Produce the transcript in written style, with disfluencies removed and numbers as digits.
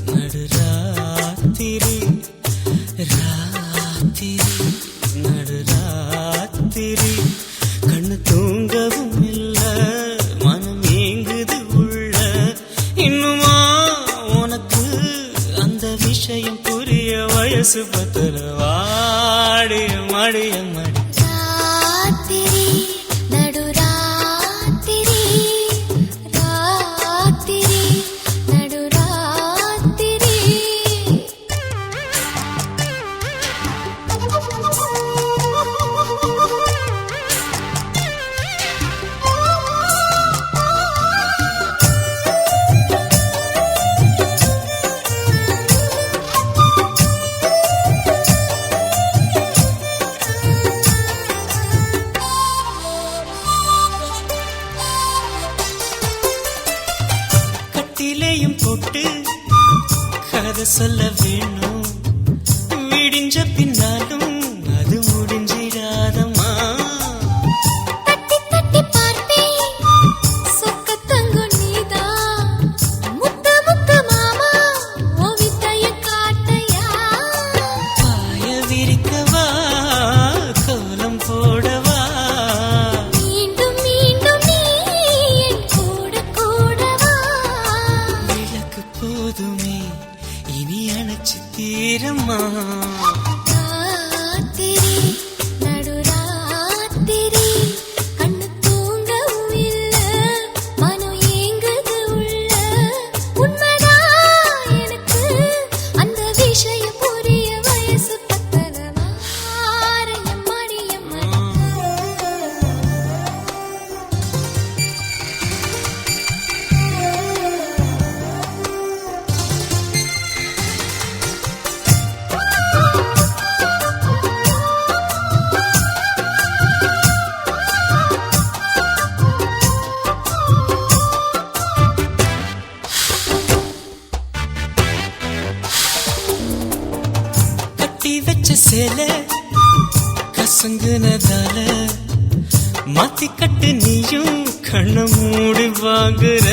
நடுராத்திரி ராத்திரி நடுராத்திரி கண்ணு தூங்கவும் இல்ல மனம் ஏங்குது உள்ள இன்னுமா உனக்கு அந்த விஷயம் புரிய வயசு பத்தல வாடிய மடிய மடி ராத்திரி நடுராத்திரி ராத்திரி நடுராத்திரி கட்டிலையும் போட்டு கதை சொல்ல வேணும் விடிஞ்ச பின்னாலும் அது முடிஞ்சிடாதம்மா தட்டி தட்டி பார்ப்பேன் சொக்கத்தங்கம் நீதான் முத்து முத்து மாமா உன் வித்தைய காட்டையா பாய விரிக்கவா கோலம் போடவா மீண்டும் மீண்டும் நீ என் கூட கூடவா விளக்கு போதுமே இனி அணைச்சு தீரம்மா ராத்திரி நடுராத்திரி கண்ணு தூங்கவும் இல்ல மனம் ஏங்குது உள்ள உண்மைதான் எனக்கு அந்த விஷயம் புரிய வயசு பத்தலவா ஆரையம் மடியம் கட்டி வச்ச சேலை கசங்குனதால மாத்தி கட்டு நீயும் கண்ண மூடி வாங்குற